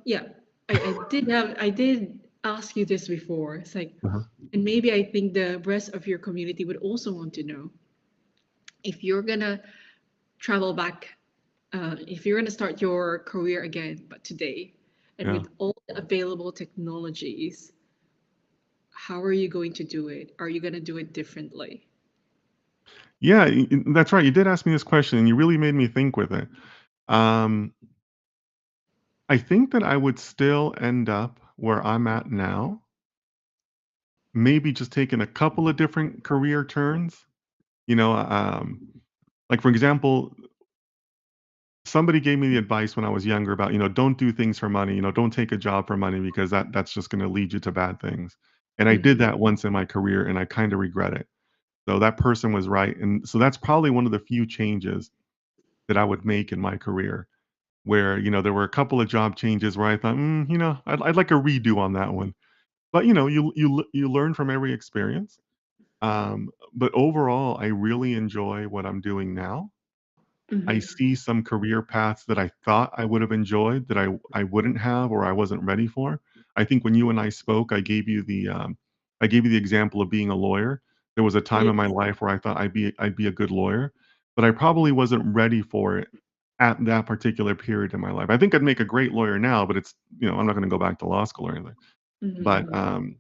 Yeah, I did asked you this before. It's like, Uh-huh. and maybe I think the rest of your community would also want to know if you're gonna travel back, if you're gonna start your career again, but today, and Yeah. with all the available technologies, how are you going to do it? Are you gonna do it differently? Yeah, that's right. You did ask me this question, and you really made me think with it. Um, I think that I would still end up where I'm at now, maybe just taking a couple of different career turns. You know, like for example, somebody gave me the advice when I was younger about, don't do things for money, don't take a job for money because that's just going to lead you to bad things. And I did Mm-hmm. that once in my career and I kind of regret it. So that person was right. And so that's probably one of the few changes that I would make in my career where, there were a couple of job changes where I thought, I'd like a redo on that one. But, you learn from every experience. But overall, I really enjoy what I'm doing now. I Mm-hmm. see some career paths that I thought I would have enjoyed that I wouldn't have or I wasn't ready for. I think when you and I spoke, I gave you the example of being a lawyer. There was a time in my Yes. life where I thought I'd be a good lawyer, but I probably wasn't ready for it at that particular period in my life. I think I'd make a great lawyer now, but I'm not going to go back to law school or anything. But Mm-hmm.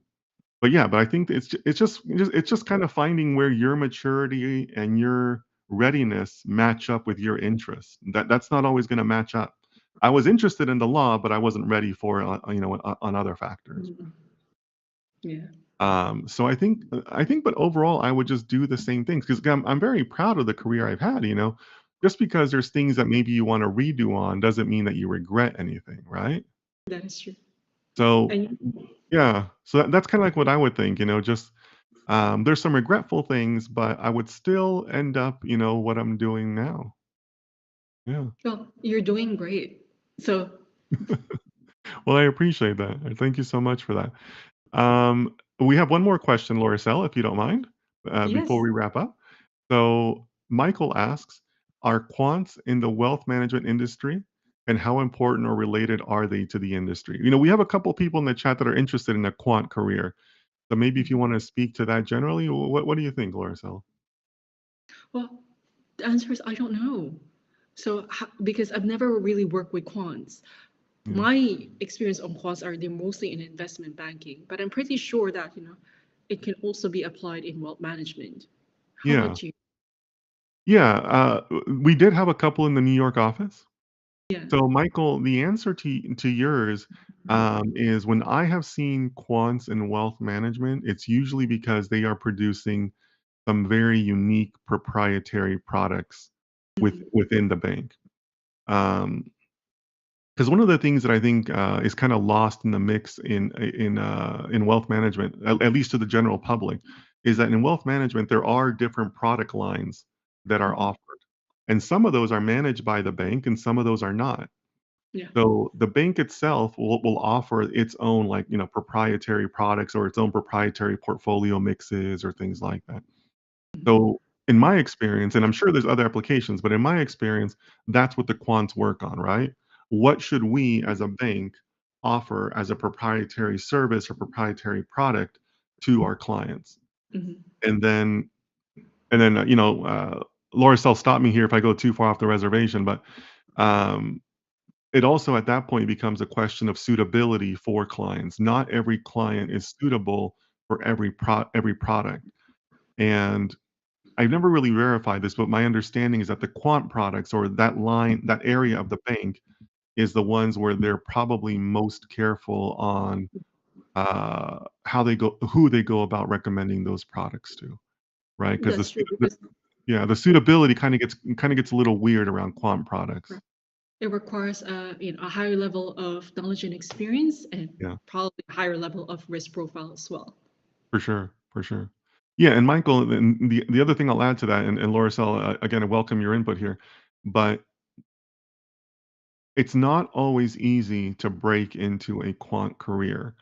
but yeah, but I think it's just kind of finding where your maturity and your readiness match up with your interests. That's not always going to match up. I was interested in the law, but I wasn't ready for it on other factors. Mm-hmm. Yeah, So I think, but overall, I would just do the same things because I'm very proud of the career I've had. Just because there's things that maybe you want to redo on doesn't mean that you regret anything, right? that is true. So And yeah, so that's kind of like what I would think. Just there's some regretful things, but I would still end up, what I'm doing now. Yeah. well, you're doing great. So Well, I appreciate that. Thank you so much for that. We have one more question, Lauricel, if you don't mind, before yes, we wrap up. So Michael asks, are quants in the wealth management industry, and how important or related are they to the industry? We have a couple people in the chat that are interested in a quant career. So maybe if you want to speak to that generally, what do you think, Lauricel? well, the answer is I don't know. So because I've never really worked with quants, Yeah. my experience on quants are they're mostly in investment banking, but I'm pretty sure that it can also be applied in wealth management. How Yeah. about you? Yeah, we did have a couple in the New York office. Yeah. So, Michael, the answer to yours is when I have seen quants in wealth management, it's usually because they are producing some very unique proprietary products Mhm. within the bank. Um, Because one of the things that I think is kind of lost in the mix in wealth management, at least to the general public, is that in wealth management there are different product lines that are Mhm. offered, and some of those are managed by the bank, and some of those are not. Yeah. So the bank itself will offer its own like proprietary products or its own proprietary portfolio mixes or things like that. Mhm. So in my experience, and I'm sure there's other applications, but in my experience, that's what the quants work on, right? What should we as a bank offer as a proprietary service or proprietary product to our clients? Mhm. And then, Laura, stop me here if I go too far off the reservation, but um, it also at that point becomes a question of suitability for clients. Not every client is suitable for every product. And I've never really verified this, but my understanding is that the quant products or that area of the bank is the ones where they're probably most careful on who they go about recommending those products to, right? Because That's true because yeah, the suitability kind of gets a little weird around quant products. it requires a higher level of knowledge and experience and Yeah, probably a higher level of risk profile as well. for sure, for sure. Yeah, and Michael, and the other thing I'll add to that, and Lauricel, again, I welcome your input here, but it's not always easy to break into a quant career.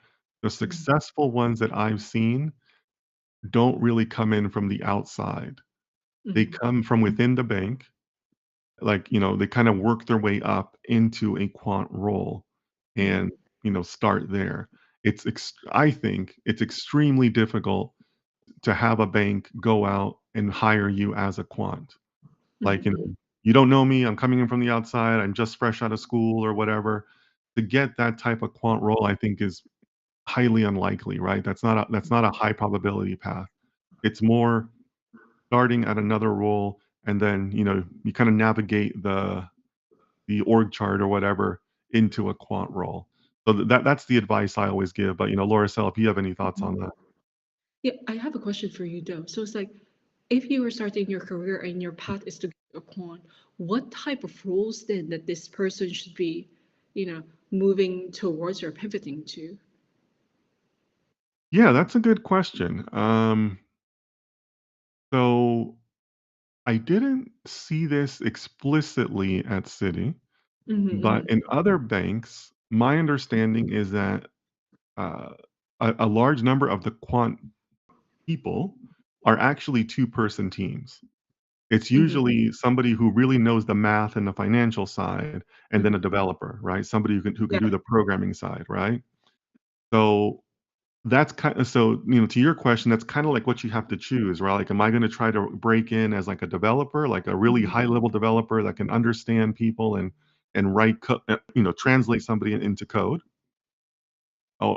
The Mhm. successful ones that I've seen don't really come in from the outside. They Mhm. come from within the bank, like, they kind of work their way up into a quant role and, Mhm. start there. I think it's extremely difficult to have a bank go out and hire you as a quant. Like, Mm-hmm. you don't know me, I'm coming in from the outside, I'm just fresh out of school or whatever. To get that type of quant role, I think is highly unlikely, right? That's not a high probability path. It's more starting at another role and then, you kind of navigate the org chart or whatever into a quant role. So that's the advice I always give. But, Laura Sell, if you have any thoughts on that. Yeah, I have a question for you though. So it's like, if you were starting your career and your path is to get a quant, what type of roles then that this person should be, you know, moving towards or pivoting to? Yeah, that's a good question. So I didn't see this explicitly at Citi, but Mm-hmm. in other banks, my understanding is that uh, a large number of the quant people are actually two-person teams. It's Mm-hmm. usually somebody who really knows the math and the financial side, and then a Mm-hmm. developer, right? Somebody who can Yeah. do the programming side, right? So that's kind of so, to your question, that's kind of like what you have to choose, right? Like, am I going to try to break in as like a developer, like a really Mm-hmm. high level developer that can understand people and write, translate somebody into code,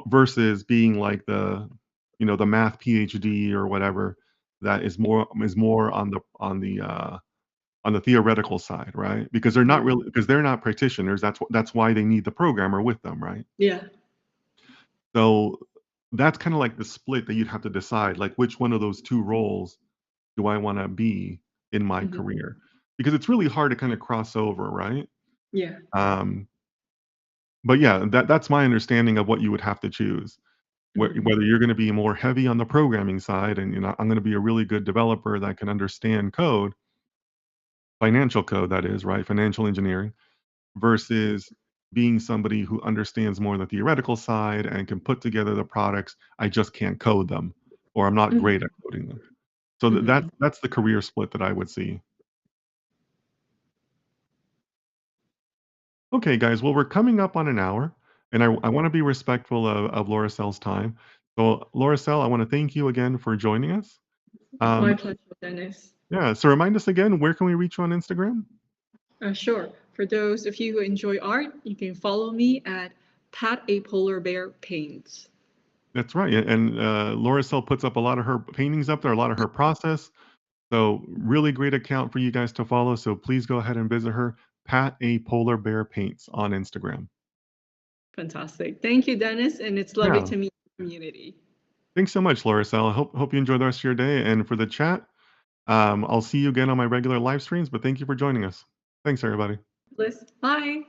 versus being like the math PhD or whatever that is more on the theoretical side, right? Yeah. Because they're not practitioners. That's why they need the programmer with them, right? Yeah. So that's kind of like the split that you'd have to decide, like which one of those two roles do I want to be in my Mm-hmm. career? Because it's really hard to kind of cross over, right? Yeah. Um, but yeah, that's my understanding of what you would have to choose. Mm-hmm. Whether you're going to be more heavy on the programming side, and I'm going to be a really good developer that can understand code, financial code, that is, right? Financial engineering, versus being somebody who understands more the theoretical side and can put together the products. I just can't code them, or I'm not great at coding them. So Mm-hmm. that's the career split that I would see. Okay, guys. Well, we're coming up on an hour, and I want to be respectful of Laura Cell's time. So, Laura Cell, I want to thank you again for joining us. My Um, pleasure, Dennis. yeah. So, remind us again, where can we reach you on Instagram? Sure. For those of you who enjoy art, you can follow me at Pat a Polar Bear Paints. That's right. And Laura Cell puts up a lot of her paintings up there, a lot of her process. So, really great account for you guys to follow. So, please go ahead and visit her, Pat a Polar Bear Paints on Instagram. Fantastic. Thank you, Dennis, and it's lovely Yeah. to meet the community. Thanks so much, Laura Sal. I hope you enjoy the rest of your day. And for the chat, I'll see you again on my regular live streams, but thank you for joining us. Thanks, everybody. Liz, bye.